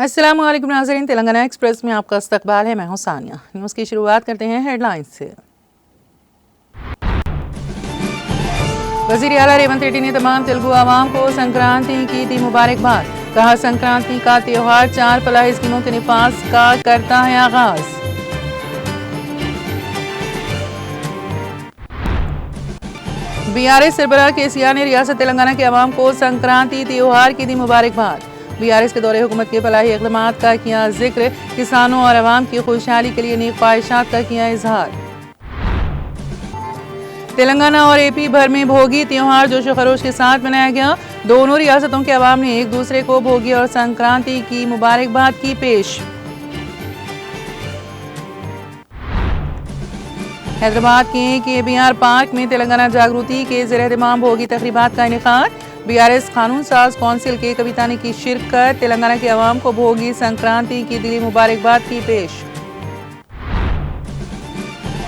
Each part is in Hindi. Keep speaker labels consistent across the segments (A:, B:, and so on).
A: अस्सलाम वालेकुम नाज़रीन, तेलंगाना एक्सप्रेस में आपका इस्तकबाल है। मैं हूं सानिया। न्यूज़ की शुरुआत करते हैं हेडलाइंस से। वज़ीर आला रेवंत रेड्डी ने तमाम तेलुगु आवाम को संक्रांति की दी मुबारकबाद। कहा, संक्रांति का त्यौहार 4 फलाही स्कीमों के निफाज का करता है आगाज। बीआरएस सरबराह केसीआर ने रियासत तेलंगाना के अवाम को संक्रांति त्यौहार की दी मुबारकबाद। बीआरएस के दौरे हुकूमत के फलाही इक़दामात का किया जिक्र। किसानों और अवाम की खुशहाली के लिए नेक ख्वाहिशात का किया इजहार। तेलंगाना और एपी भर में भोगी त्यौहार जोशो खरोश के साथ मनाया गया। दोनों रियासतों के अवाम ने एक दूसरे को भोगी और संक्रांति की मुबारकबाद की पेश। हैदराबाद के केबीआर पार्क में तेलंगाना जागृति के ज़ेर-ए-एहतमाम भोगी तकरीबात का इनेकाद। बीआरएस कानून साज कौंसिल के कविता ने की शिरकत। तेलंगाना के अवाम को भोगी संक्रांति की दिली मुबारकबाद की पेश।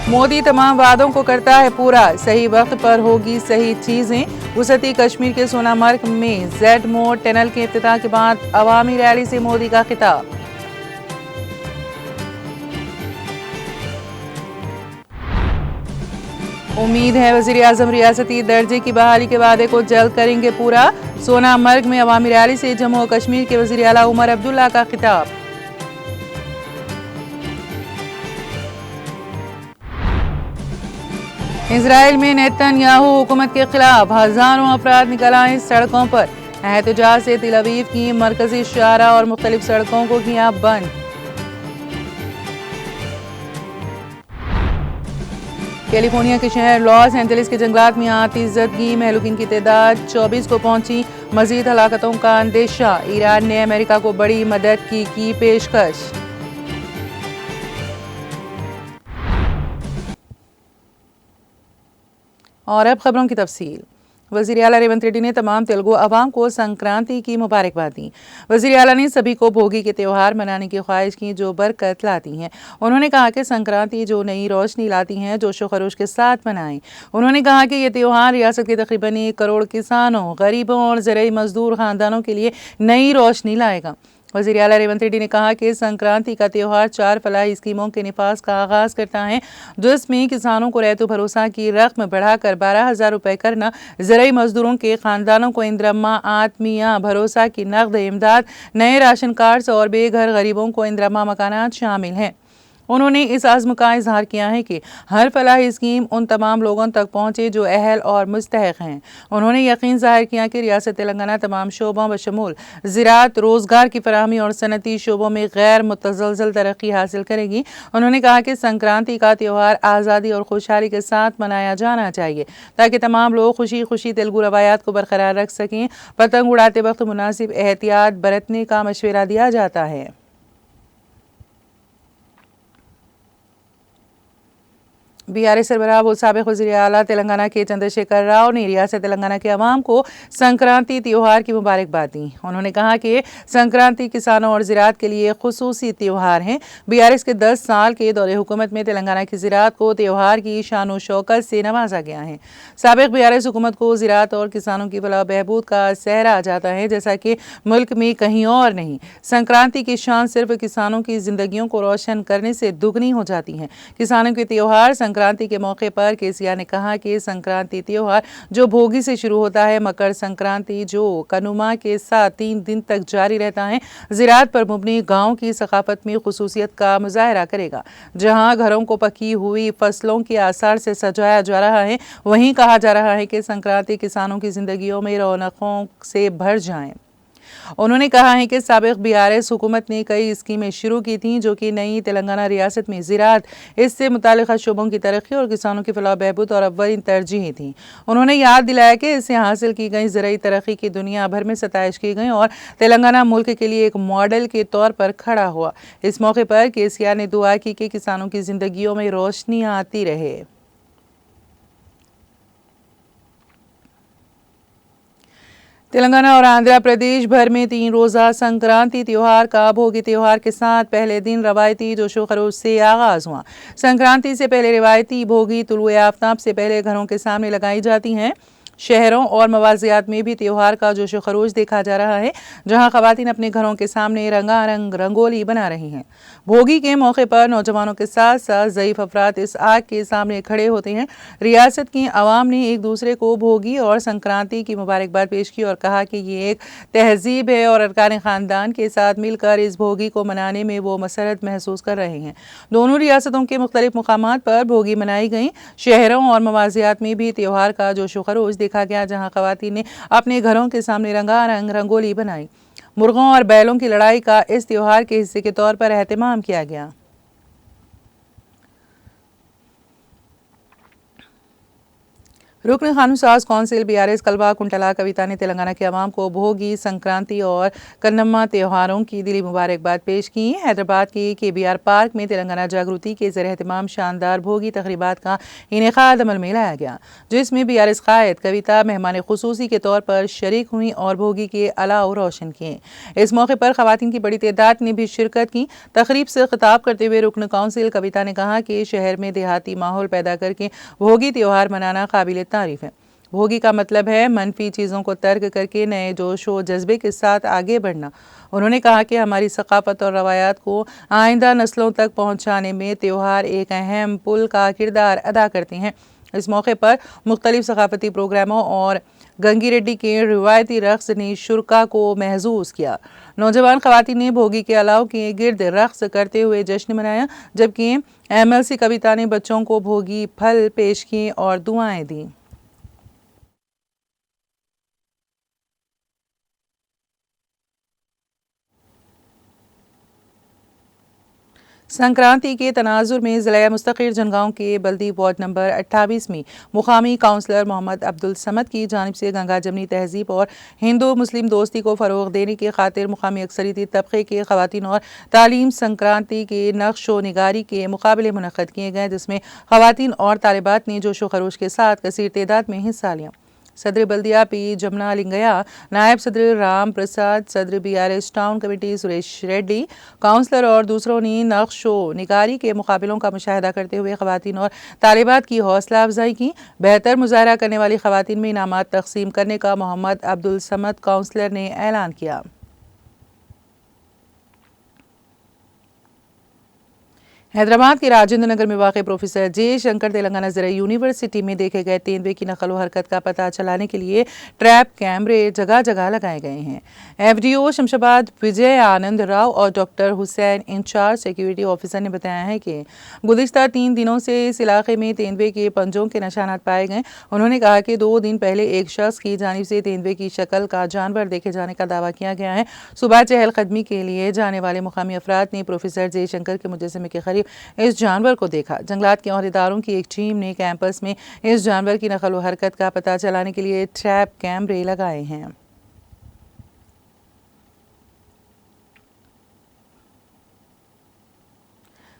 A: मोदी तमाम वादों को करता है पूरा, सही वक्त पर होगी सही चीजें। वसती कश्मीर के सोनामर्ग में जेड मोड टनल के इफ्तिताह के बाद अवामी रैली से मोदी का खिताब। उम्मीद है वज़ीर आज़म रियासती दर्जे की बहाली के वादे को जल्द करेंगे पूरा। सोनामर्ग में अवामी रैली से जम्मू और कश्मीर के वज़ीर आला उमर अब्दुल्ला का खिताब। इजराइल में नेतन्याहू हुकूमत के खिलाफ हजारों अफराद निकल आए सड़कों पर। एहतजाज से तेल अवीव की मरकजी शाहरा और मुख्तलिफ सड़कों को किया बंद। कैलिफोर्निया के शहर लॉस एंजलिस के जंगलात में आतिशज़दगी। महलूकीन की तादाद 24 को पहुंची। मजीद हलाकतों का अंदेशा। ईरान ने अमेरिका को बड़ी मदद की पेशकश। और अब खबरों की तफसील। वज़ीर आला रेवंत रेड्डी ने तमाम तेलुगु अवाम को संक्रांति की मुबारकबाद दी। वज़ीर आला ने सभी को भोगी के त्यौहार मनाने की ख्वाहिश की जो बरकत लाती हैं। उन्होंने कहा कि संक्रांति जो नई रोशनी लाती हैं, जोशो खरोश के साथ मनाएं। उन्होंने कहा कि ये त्यौहार रियासत के तकरीबन 1 करोड़ किसानों, गरीबों और ज़राई मजदूर ख़ानदानों के लिए नई रोशनी लाएगा। वज़ीर आला रेवंत रेड्डी ने कहा कि संक्रांति का त्यौहार 4 फलाही स्कीमों के निफाज का आगाज़ करता है, जिसमें किसानों को रैतु भरोसा की रकम बढ़ाकर 12,000 रुपये करना, ज़राई मजदूरों के ख़ानदानों को इंदिरम्मा आत्मीया भरोसा की नकद इमदाद, नए राशन कार्ड्स और बेघर गरीबों को इंदिरम्मा मकानात शामिल हैं। उन्होंने इस आज़म का इजहार किया है कि हर फलाही स्कीम उन तमाम लोगों तक पहुँचे जो अहल और मुस्तहक़ हैं। उन्होंने यकीन ज़ाहिर किया कि रियासत तेलंगाना तमाम शोबों बशमूल ज़राअत, रोज़गार की फराहमी और सनती शोबों में गैर मुतज़लज़ल तरक्की हासिल करेगी। उन्होंने कहा कि संक्रांति का त्यौहार आज़ादी और खुशहाली के साथ मनाया जाना चाहिए ताकि तमाम लोग खुशी खुशी तेलुगु रवायात को बरकरार रख सकें। पतंग उड़ाते वक्त मुनासिब एहतियात बरतने का मशवरा दिया जाता है। बीआरएस सरबराह व साबिक़ वज़ीर आला तेलंगाना के चंद्रशेखर राव ने रियासत तेलंगाना के अवाम को संक्रांति त्यौहार की मुबारकबाद दी। उन्होंने कहा कि संक्रांति किसानों और ज़राअत के लिए खुसूसी त्यौहार है। बीआरएस के 10 साल के दौरे हुकूमत में तेलंगाना की ज़राअत को त्यौहार की शान व शौकत से नवाजा गया है। साबिक़ बीआरएस हुकूमत को ज़राअत और किसानों की फलाह बहबूद का सहरा जाता है, जैसा कि मुल्क में कहीं और नहीं। संक्रांति की शान सिर्फ किसानों की ज़िंदगियों को रोशन करने से दुगनी हो जाती है। किसानों के त्यौहार संक्रांति के मौके पर केसीआर ने कहा कि संक्रांति त्यौहार जो भोगी से शुरू होता है, मकर संक्रांति जो कनुमा के साथ 3 दिन तक जारी रहता है, ज़राअत पर मुबनी गाँव की सकाफत में खुसूसियत का मुजाहरा करेगा। जहाँ घरों को पकी हुई फसलों के आसार से सजाया जा रहा है, वहीं कहा जा रहा है कि संक्रांति किसानों की जिंदगियों में रौनकों से भर जाए। उन्होंने कहा है कि साबिक़ बीआरएस हुकूमत ने कई स्कीमें शुरू की थीं जो कि नई तेलंगाना रियासत में ज़राअत, इससे मुताल्लिक़ शोबों की तरक्की और किसानों की फलाह बहबूद और अव्वलीन तरजीहें थीं। उन्होंने याद दिलाया कि इससे हासिल की गई ज़राई तरक्की की दुनिया भर में सताइश की गई और तेलंगाना मुल्क के लिए एक मॉडल के तौर पर खड़ा हुआ। इस मौके पर केसीआर ने दुआ की कि किसानों की ज़िंदगियों में रोशनी आती रहे। तेलंगाना और आंध्र प्रदेश भर में 3 रोज़ा संक्रांति त्यौहार का भोगी त्यौहार के साथ पहले दिन रवायती जोशो खरोश से आगाज़ हुआ। संक्रांति से पहले रिवायती भोगी तुलुए आफ्ताब से पहले घरों के सामने लगाई जाती हैं। शहरों और मवाजियात में भी त्योहार का जोशो खरोश देखा जा रहा है, जहां खवातीन अपने घरों के सामने रंगारंग रंगोली बना रही हैं। भोगी के मौके पर नौजवानों के साथ साथ ज़ईफ अफराद इस आग के सामने खड़े होते हैं। रियासत की आवाम ने एक दूसरे को भोगी और संक्रांति की मुबारकबाद पेश की और कहा कि ये एक तहजीब है और अरकान ख़ानदान के साथ मिलकर इस भोगी को मनाने में वो मसरत महसूस कर रहे हैं। दोनों रियासतों के मुख्तलिफ मुकामात पर भोगी मनाई गई। शहरों और मवाजियात में भी त्योहार का जोशो खरोश देखा गया, जहां खवातीन ने अपने घरों के सामने रंगारंग रंगोली बनाई। मुर्गों और बैलों की लड़ाई का इस त्योहार के हिस्से के तौर पर एहतमाम किया गया। रुकन कानून साज कौंसिल BRS कलवा कुंटला कविता ने तेलंगाना के अवाम को भोगी, संक्रांति और कन्नम्मा त्योहारों की दिली मुबारकबाद पेश की। हैदराबाद के KBR पार्क में तेलंगाना जागृति के ज़रिए एहतमाम शानदार भोगी तकरीबात का इनेकाद अमल में लाया गया, जिसमें BRS कायद कविता मेहमान खुसूसी के तौर पर शरीक हुई और भोगी के अलाव रोशन किए। इस मौके पर खवातीन की बड़ी तादाद ने भी शिरकत की। तकरीब से खिताब करते हुए रुकन कौंसिल कविता ने कहा कि शहर में देहाती माहौल पैदा करके भोगी त्योहार मनाना काबिल तारीफ है। भोगी का मतलब है मनफी चीज़ों को तर्क करके नए जोश व जज्बे के साथ आगे बढ़ना। उन्होंने कहा कि हमारी सकाफत और रवायात को आइंदा नस्लों तक पहुंचाने में त्योहार एक अहम पुल का किरदार अदा करते हैं। इस मौके पर मुख्तलिफ सकाफती प्रोग्रामों और गंगी रेड्डी के रिवायती रक्स ने शुरा को महसूस किया। नौजवान खवातीन ने भोगी के अलाव के गिर्द रक्स करते हुए जश्न मनाया, जबकि MLC कविता ने बच्चों को भोगी फल पेश किए और दुआएं दी। संक्रांति के तनाजुर में ज़िला मुस्तक़िर जनगांव के बल्दी वार्ड नंबर 28 में मुकामी काउंसलर मोहम्मद अब्दुल समद की जानिब से गंगा जमनी तहजीब और हिंदू मुस्लिम दोस्ती को फ़रोग़ देने की खातिर मुकामी अक्सरियती तबक़े के ख़वातीन और तालीम संक्रांति के नक्श व निगारी के मुकाबले मुनक़्क़द किए गए, जिसमें ख़वातीन और तालिबात ने जोशो खरोश के साथ कसीर तादाद में हिस्सा लिया। सदर बल्दिया P जमुना लिंगया, नायब सदर राम प्रसाद, सदर BRS town committee Suresh Reddy, councillor और दूसरों ने नक्श व निगारी के मुकाबलों का मुशाहिदा करते हुए खवातीन और तालिबात की हौसला अफजाई की। बेहतर मुजाहरा करने वाली खवातीन में इनामात तकसीम करने का मोहम्मद अब्दुल समद काउंसलर ने ऐलान किया। हैदराबाद के राजेंद्र नगर में वाक़ प्रोफेसर जयशंकर तेलंगाना ज़रा यूनिवर्सिटी में देखे गए तेंदुए की नकल व हरकत का पता चलाने के लिए ट्रैप कैमरे जगह जगह लगाए गए हैं। FDO शमशाबाद विजय आनंद राव और doctor Hussain incharge security officer ने बताया है कि गुज़िश्ता 3 दिनों से इस इलाके में तेंदुए के पंजों के निशानात पाए गए। उन्होंने कहा कि 2 दिन पहले एक शख्स की जानिब से तेंदुए की शक्ल का जानवर देखे जाने का दावा किया गया है। सुबह चहलकदमी के लिए जाने वाले मुकामी अफराद ने प्रोफेसर जयशंकर के मुजस्समे के करीब इस जानवर को देखा। जंगलात के अहदेदारों की एक टीम ने कैंपस में इस जानवर की नकल व हरकत का पता चलाने के लिए ट्रैप कैमरे लगाए हैं।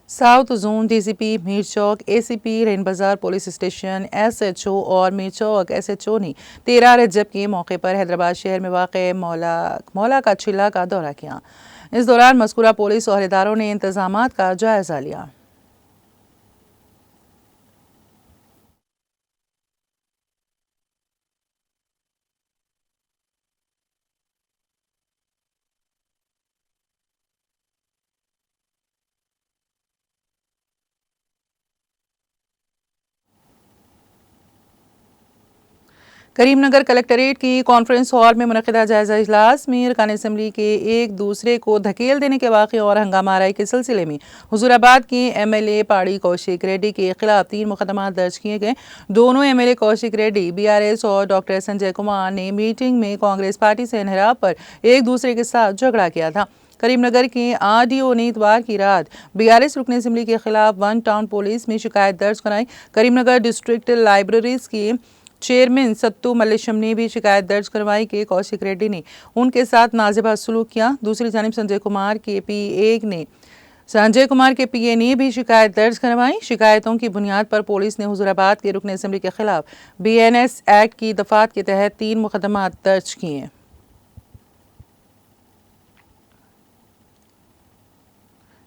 A: South zone DCP Mir Chowk, ACP rain बाजार पुलिस स्टेशन, SHO और मीरचौक SHO ने 13 रजब के मौके पर हैदराबाद शहर में वाक़ मौला का चिल्ला का दौरा किया। इस दौरान मज़कूरा पुलिस अहदेदारों ने इंतज़ामात का जायज़ा लिया। करीमनगर कलेक्ट्रेट की कॉन्फ्रेंस हॉल में मुनक़िदा जायज़ा इजलास में अरकान असम्बली के एक दूसरे को धकेल देने के वाक़े और हंगामा आराई के सिलसिले में हुजूराबाद के MLA पाड़ी कौशिक रेड्डी के खिलाफ 3 मुकदमा दर्ज किए गए। दोनों MLA कौशिक रेड्डी, BRS और डॉक्टर संजय कुमार ने मीटिंग में कांग्रेस पार्टी से इन्हिराब पर एक दूसरे के साथ झगड़ा किया था। करीमनगर के RDO ने इतवार की रात BRS रुकन असम्बली के खिलाफ 1 टाउन पुलिस में शिकायत दर्ज कराई। करीमनगर डिस्ट्रिक्ट लाइब्रेरीज के चेयरमैन सत्तू मल्लेशम ने भी शिकायत दर्ज करवाई कि कौशिक रेड्डी ने उनके साथ नाज़िबा सलूक किया। दूसरी जानिब संजय कुमार के PA ने भी शिकायत दर्ज करवाई। शिकायतों की बुनियाद पर पुलिस ने हुजूराबाद के रुकन असम्बली के खिलाफ BNS एक्ट की दफात के तहत 3 मुकदमा दर्ज किए।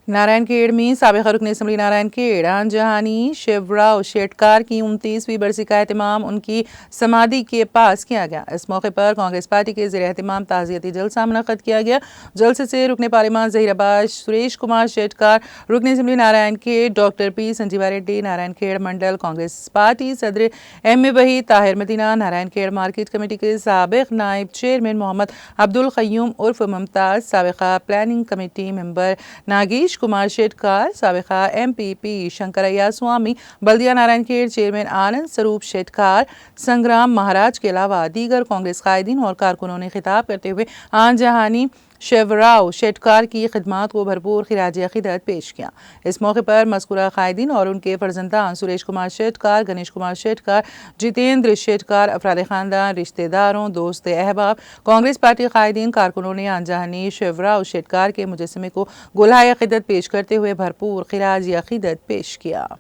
A: नारायणखेड़ में साबिक़ रुकन असम्बली नारायणखेड़ आन जहानी शिवराव शेटकार की 29वीं बरसी का एहतमाम उनकी समाधि के पास किया गया। इस मौके पर कांग्रेस पार्टी के ज़ेर एहतमाम ताज़ियती जलसा मुनक़्क़द किया गया। जलसे से रुकन पार्लियामान ज़हीराबाद सुरेश कुमार शेटकार, रुकन assembly Narayankhed doctor P Sanjeeva Reddy, Narayankhed Mandal Congress party सदर M A Waheed, Tahir Madina, Narayankhed market committee के साबिक़ नायब चेयरमैन मोहम्मद अब्दुल क़य्यूम उर्फ मुमताज़, साबिक़ा planning committee member Nagesh Kumar Shetkar, साबिक़ा MPP शंकरैया स्वामी, बल्दिया नारायणखेड़ चेयरमैन आनंद स्वरूप शेटकार, संग्राम महाराज के अलावा दीगर कांग्रेस कायदीन और कारकुनों ने खिताब करते हुए आन जहानी शिवराव शेटकार की खिदमात को भरपूर खिराज अक़ीदत पेश किया। इस मौके पर मज़कूरा कायदीन और उनके फर्जंदान सुरेश कुमार शेटकार, गणेश कुमार शेटकार, जितेंद्र शेटकार, अफराद ख़ानदान, रिश्तेदारों, दोस्त अहबाब, कांग्रेस पार्टी कायदीन, कारकुनों ने आन जहानी शिवराव शेटकार के मुजस्समे को गुलाए अक़ीदत पेश करते हुए भरपूर खिराज अक़ीदत पेश किया।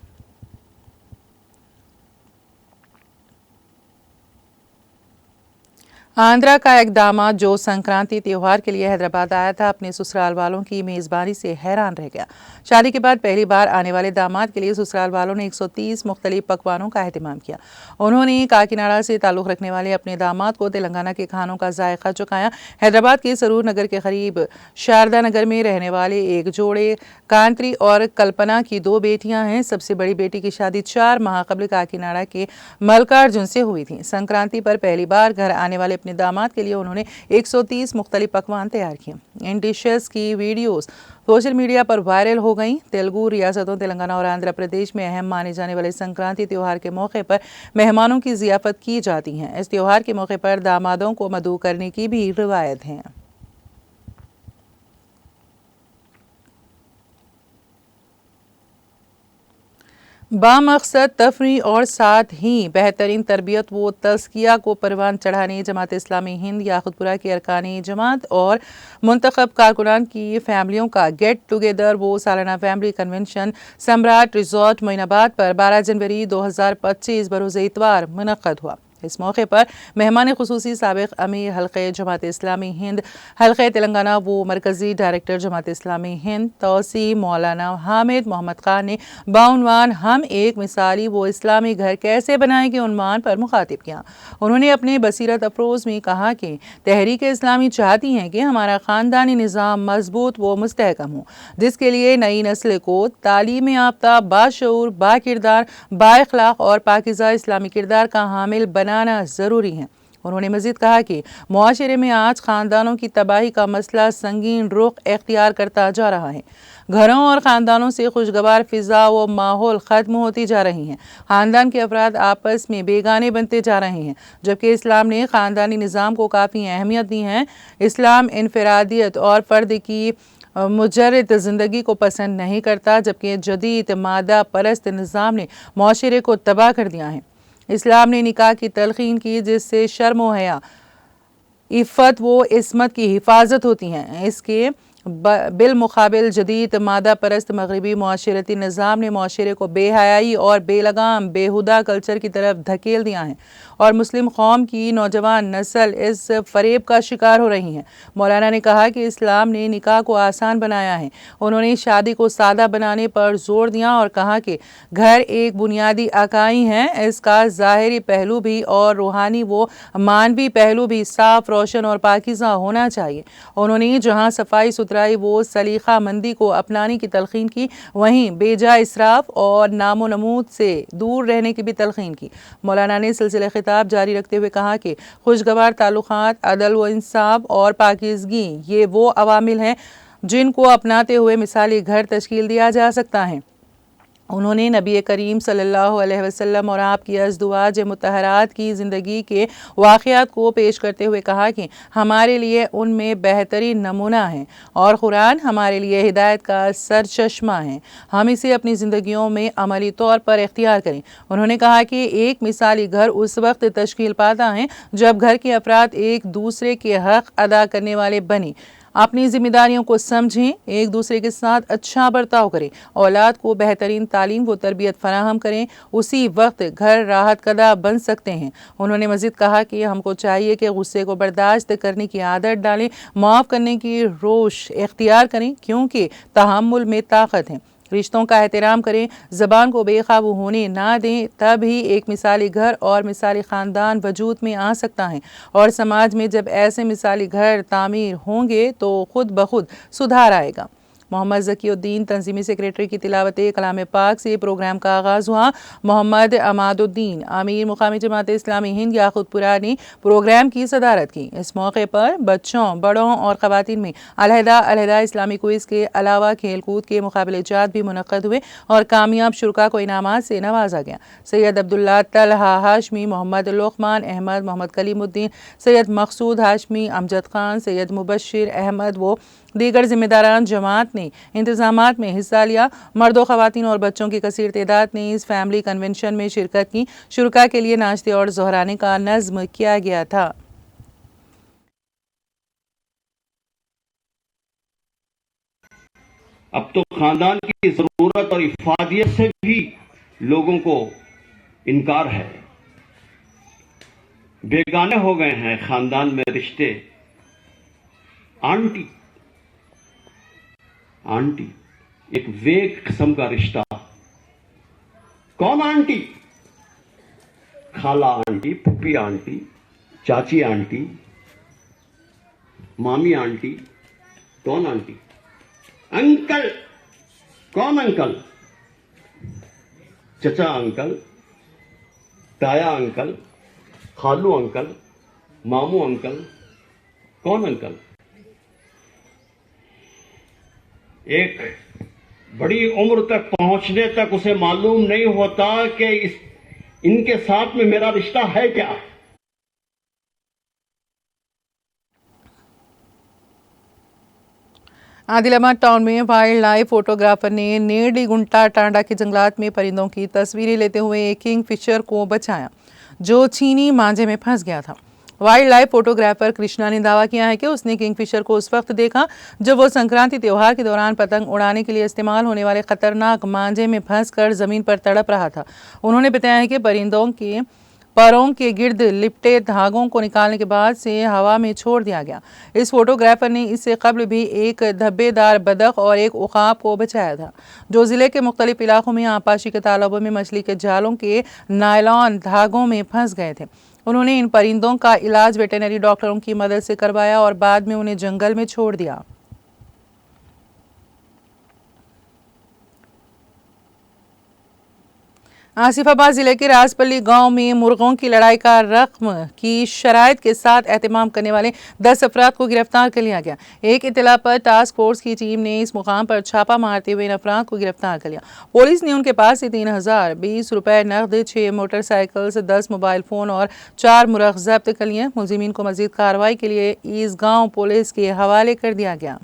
A: आंध्रा का एक दामाद जो संक्रांति त्यौहार के लिए हैदराबाद आया था, अपने ससुराल वालों की मेज़बानी से हैरान रह गया। शादी के बाद पहली बार आने वाले दामाद के लिए ससुराल वालों ने 130 मुख्तलिफ पकवानों का अहतमाम किया। उन्होंने काकीनाडा से ताल्लुक़ रखने वाले अपने दामाद को तेलंगाना के खानों का जायका चुकाया। हैदराबाद के सरूर नगर के करीब शारदा नगर में रहने वाले एक जोड़े कांत्री और कल्पना की 2 बेटियां हैं। सबसे बड़ी बेटी की शादी 4 माह कबल काकीनाडा के मल्लिकार्जुन से हुई थी। संक्रांति पर पहली बार घर आने वाले अपने दामाद के लिए उन्होंने 130 मुख्तलिफ पकवान तैयार किए। इन डिशेस की वीडियोस सोशल मीडिया पर वायरल हो गई। तेलुगु रियासतों तेलंगाना और आंध्र प्रदेश में अहम माने जाने वाले संक्रांति त्यौहार के मौके पर मेहमानों की ज़ियाफ़त की जाती हैं। इस त्यौहार के मौके पर दामादों को मदऊ करने की भी रिवायत है। बामकसद तफरी और साथ ही बेहतरीन तरबियत व तज़किया को परवान चढ़ाने जमात इस्लामी हिंद याकुतपुरा के अरकानी जमात और मुंतखब कारकुनान की फैमिलियों का गेट टुगेदर वो सालाना फैमिली कन्वेंशन सम्राट रिजॉर्ट मोइनाबाद पर 12 जनवरी 2025 बरोज़ इतवार मुनक़्क़द हुआ। इस मौके पर मेहमान खुसूसी साबिक़ अमीर हल्क़े जमात इस्लामी हिंद हल्क़े तेलंगाना वो मरकज़ी डायरेक्टर जमात इस्लामी हिंद तौसी मौलाना हामिद मोहम्मद खान ने बाउनवान हम एक मिसाली वो इस्लामी घर कैसे बनाएं के उन्वान पर मुखातिब किया। उन्होंने अपने बसीरत अफरोज़ में कहा कि तहरीक इस्लामी चाहती हैं कि हमारा ख़ानदानी निज़ाम मजबूत व मुस्तहकम हो, जिसके लिए नई नस्ल को तालीम याफ्ता, बाशऊर, बाकिरदार, बाइखलाक और पाकिज़ा इस्लामी किरदार का हामिल बनाना ज़रूरी है। उन्होंने मज़ीद कहा कि मुआशरे में आज ख़ानदानों की तबाही का मसला संगीन रुख इख्तियार करता जा रहा है। घरों और ख़ानदानों से खुशगवार फ़िज़ा व माहौल ख़त्म होती जा रही हैं। ख़ानदान के अफराद आपस में बेगाने बनते जा रहे हैं, जबकि इस्लाम ने ख़ानदानी निज़ाम को काफ़ी अहमियत दी है। इस्लाम इनफरादियत और फ़र्द की मुजर्रद ज़िंदगी को पसंद नहीं करता, जबकि जदीद मादा परस्त निज़ाम ने मुआशरे को तबाह कर दिया है। इस्लाम ने निकाह की तलक़ीन की, जिससे शर्म व हया, इफ़्फ़त व इस्मत की हिफाजत होती हैं। इसके बिलमुकाबिल जदीद मादा परस्त मगरबी मुआशरती निज़ाम ने मुआशरे को बेहयाई और बेलगाम बेहुदा कल्चर की तरफ धकेल दिया है और मुस्लिम कौम की नौजवान नस्ल इस फ़रेब का शिकार हो रही है। मौलाना ने कहा कि इस्लाम ने निकाह को आसान बनाया है। उन्होंने शादी को सादा बनाने पर जोर दिया और कहा कि घर एक बुनियादी अकाई है, इसका ज़ाहिरी पहलू भी और रूहानी व मानवी पहलू भी साफ़, रोशन और पाकीज़ा होना चाहिए। उन्होंने जहाँ सफाई सुथराई वो सलीक़ा मंदी को अपनाने की तलक़ीन की, वहीं बेजा इसराफ और नामो नमूद से दूर रहने की भी तलक़ीन की। मौलाना ने सिलसिले खिताब जारी रखते हुए कहा कि खुशगवार ताल्लुक़ात, अदल व इंसाफ और पाकीज़गी ये वो अवामिल हैं जिनको अपनाते हुए मिसाली घर तश्कील दिया जा सकता है। उन्होंने नबी करीम सल्लल्लाहु अलैहि वसल्लम और आपकी अज़वाज मुतहरात की ज़िंदगी के वाक़यात को पेश करते हुए कहा कि हमारे लिए उनमें बेहतरीन नमूना है और कुरान हमारे लिए हिदायत का सरचश्मा है। हम इसे अपनी ज़िंदगियों में अमली तौर पर इख्तियार करें। उन्होंने कहा कि एक मिसाली घर उस वक्त तश्कील पाता है जब घर के अफराद एक दूसरे के हक़ अदा करने वाले बने। अपनी जिम्मेदारियों को समझें, एक दूसरे के साथ अच्छा बर्ताव करें, औलाद को बेहतरीन तालीम व तरबियत फराहम करें, उसी वक्त घर राहत कदा बन सकते हैं। उन्होंने मजीद कहा कि हमको चाहिए कि गुस्से को बर्दाश्त करने की आदत डालें, माफ़ करने की रोश इख्तियार करें, क्योंकि तहम्मुल में ताकत है। रिश्तों का एहतराम करें, ज़बान को बेकाबू होने ना दें, तब ही एक मिसाली घर और मिसाली ख़ानदान वजूद में आ सकता है। और समाज में जब ऐसे मिसाली घर तामीर होंगे तो खुद ब खुद सुधार आएगा। मोहम्मद ज़कीउद्दीन तंजीमी सेक्रेटरी की तिलावत कलाम पाक से प्रोग्राम का आगाज़ हुआ। मोहम्मद अमादुद्दीन आमीर मुकामी जमात इस्लामी हिंद याकूतपुरा ने प्रोग्राम की सदारत की। इस मौके पर बच्चों, बड़ों और ख़वातीन में अलहदा इस्लामी क्विज़ के अलावा खेल कूद के मुकाबले जात भी मुनक़्क़द हुए और कामयाब शुरका को इनामात से नवाजा गया। सैयद अब्दुल्ला तलहा हाशमी, मोहम्मद लुक़मान अहमद, मोहम्मद कलीमुद्दीन, सैयद मकसूद हाशमी, अमजद खान, सैयद मुबशिर अहमद व दीगर जिम्मेदारान जमात ने इंतजामात में हिस्सा लिया। मर्दों, ख़वातीन और बच्चों की कसीर तादाद ने इस फैमिली कन्वेंशन में शिरकत की। शुरका के लिए नाश्ते और ज़ोहराने का नज़्म किया गया था।
B: अब तो खानदान की जरूरत और इफादियत से भी लोगों को इनकार है। बेगाने हो गए हैं खानदान में रिश्ते। आंटी आंटी एक वेग किस्म का रिश्ता। कौन आंटी? खाला आंटी, पुप्पी आंटी, चाची आंटी, मामी आंटी। कौन आंटी? अंकल। कौन अंकल? चचा अंकल, ताया अंकल, खालू अंकल, मामू अंकल। कौन अंकल? एक बड़ी उम्र तक पहुंचने तक उसे मालूम नहीं होता कि इनके साथ में मेरा रिश्ता है क्या।
A: आदिलाबाद टाउन में वाइल्ड लाइफ फोटोग्राफर ने नेरली गुंटा टांडा के जंगलात में परिंदों की तस्वीरें लेते हुए एक किंग फिशर को बचाया जो चीनी मांझे में फंस गया था। वाइल्ड लाइफ फोटोग्राफर कृष्णा ने दावा किया है कि उसने किंगफिशर को उस वक्त देखा जब वो संक्रांति त्यौहार के दौरान पतंग उड़ाने के लिए इस्तेमाल होने वाले खतरनाक मांझे में फंसकर जमीन पर तड़प रहा था। उन्होंने बताया है कि परिंदों के परों के गिर्द लिपटे धागों को निकालने के बाद से हवा में छोड़ दिया गया। इस फोटोग्राफर ने इससे कबल भी एक धब्बेदार बदख और एक उकाब को बचाया था जो जिले के मुख्तलिफ इलाकों में आपाशी के तालाबों में मछली के जालों के नायलॉन धागों में फंस गए थे। उन्होंने इन परिंदों का इलाज वेटरनरी डॉक्टरों की मदद से करवाया और बाद में उन्हें जंगल में छोड़ दिया। आसिफाबाद जिले के राजपल्ली गांव में मुर्गों की लड़ाई का रस्म की शराइत के साथ एहतमाम करने वाले 10 अफराद को गिरफ्तार कर लिया गया। एक इत्तला पर टास्क फोर्स की टीम ने इस मुकाम पर छापा मारते हुए इन अफराद को गिरफ्तार कर लिया। पुलिस ने उनके पास से 3020 रुपए नकद, 6 मोटरसाइकिल, 10 मोबाइल फोन और 4 मुर्ग जब्त कर लिए। मुलजिमीन को मजीद कार्रवाई के लिए इस गाँव पुलिस के हवाले कर दिया गया।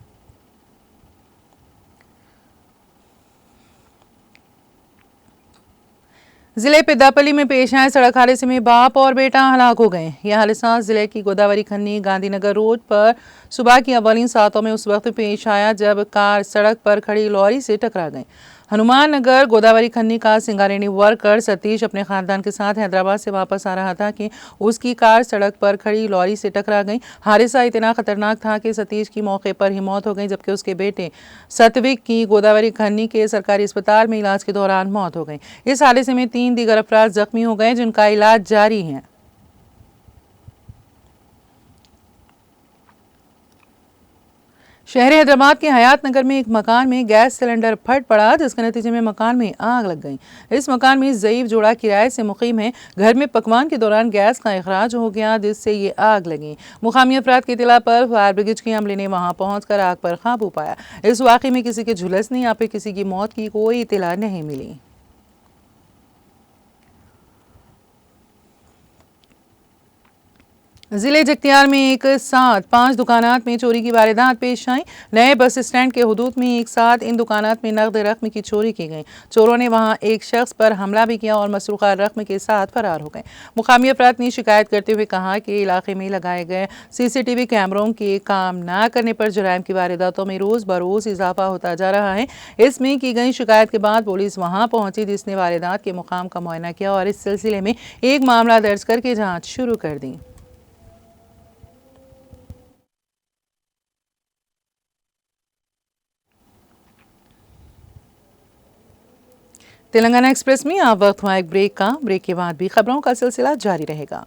A: जिले पेद्दापल्ली में पेश आए सड़क हादसे में बाप और बेटा हलाक हो गए। यह हादसा जिले की गोदावरी खन्नी गांधीनगर रोड पर सुबह की अवलिन सातों में उस वक्त पेश आया जब कार सड़क पर खड़ी लॉरी से टकरा गई। हनुमान नगर गोदावरी खन्नी का सिंगारेणी वर्कर सतीश अपने खानदान के साथ हैदराबाद से वापस आ रहा था कि उसकी कार सड़क पर खड़ी लॉरी से टकरा गई। हादसा इतना खतरनाक था कि सतीश की मौके पर ही मौत हो गई जबकि उसके बेटे सतविक की गोदावरी खन्नी के सरकारी अस्पताल में इलाज के दौरान मौत हो गई। इस हादसे में 3 दीगर अफराद जख्मी हो गए जिनका इलाज जारी है। शहर हैदराबाद के हयात नगर में एक मकान में गैस सिलेंडर फट पड़ा जिसके नतीजे में मकान में आग लग गई। इस मकान में ज़ईफ जोड़ा किराए से मुकीम है। घर में पकवान के दौरान गैस का इखराज हो गया जिससे ये आग लगी। मुकामी अफराद की इत्तला पर फायर ब्रिगेड के अमले ने वहां पहुंचकर आग पर काबू पाया। इस वाक़े में किसी के झुलसने या फिर किसी की मौत की कोई इत्तला नहीं मिली। जिले जख्तियार में एक साथ 5 दुकानात में चोरी की वारदात पेश आई। नए बस स्टैंड के हुदूद में एक साथ इन दुकानात में नकद रकम की चोरी की गई। चोरों ने वहां एक शख्स पर हमला भी किया और मसरूका रकम के साथ फरार हो गए। मुकामी अफराद ने शिकायत करते हुए कहा कि इलाके में लगाए गए CCTV कैमरों के काम न करने पर जुराइम की वारदातों में रोज बरोज इजाफा होता जा रहा है। इसमें की गई शिकायत के बाद पुलिस वहां पहुंची, जिसने वारदात के मुकाम का मुआयना किया और इस सिलसिले में एक मामला दर्ज करके जाँच शुरू कर दी। तेलंगाना एक्सप्रेस में आप वक्त हुआ एक ब्रेक का। ब्रेक के बाद भी खबरों का सिलसिला जारी रहेगा।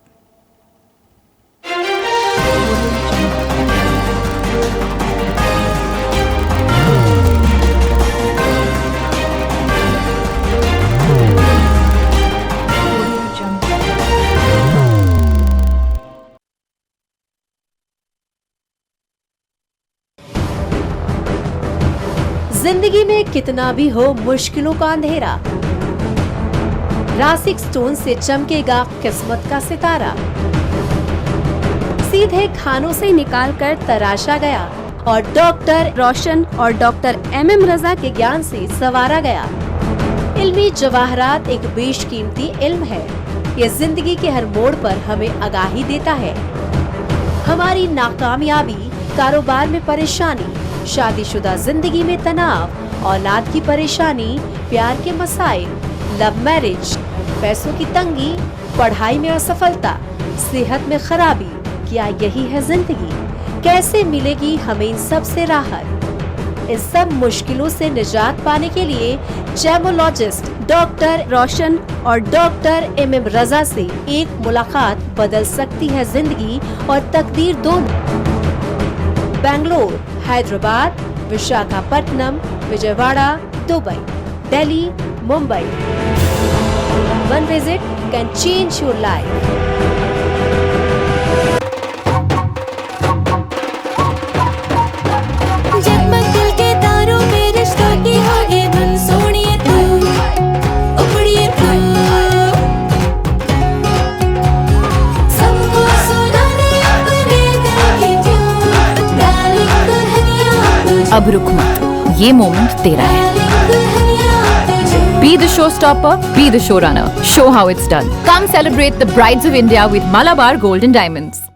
C: जिंदगी में कितना भी हो मुश्किलों का अंधेरा, रासिक स्टोन से चमकेगा किस्मत का सितारा। सीधे खानों से निकालकर तराशा गया और डॉक्टर रोशन और डॉक्टर MM रजा के ज्ञान से संवारा गया। इल्मी जवाहरात एक बेशकीमती इल्म है। ये जिंदगी के हर मोड़ पर हमें आगाही देता है। हमारी नाकामयाबी, कारोबार में परेशानी, शादीशुदा जिंदगी में तनाव, औलाद की परेशानी, प्यार के मसाइल, लव मैरिज, पैसों की तंगी, पढ़ाई में असफलता, सेहत में खराबी, क्या यही है जिंदगी? कैसे मिलेगी हमें इन सब से राहत? इस सब मुश्किलों से निजात पाने के लिए जेमोलॉजिस्ट डॉक्टर रोशन और डॉक्टर MM रजा से एक मुलाकात बदल सकती है जिंदगी और तकदीर दोनों। Bangalore, Hyderabad, Visakhapatnam, Vijayawada, Dubai, Delhi, Mumbai. One visit can change your life.
D: जगमग दिल के तारों में रिश्तों की होगी धुन, सोनिए तू, उपड़िए तू, सबको सुनाने अपने दिल की ट्यून, डार्लिंग दुल्हनिया तुझे,
E: अब रुक मत, ये मोमेंट तेरा है। Be the showstopper, be the showrunner. Show how it's done. Come celebrate the Brides of India with Malabar Gold and Diamonds.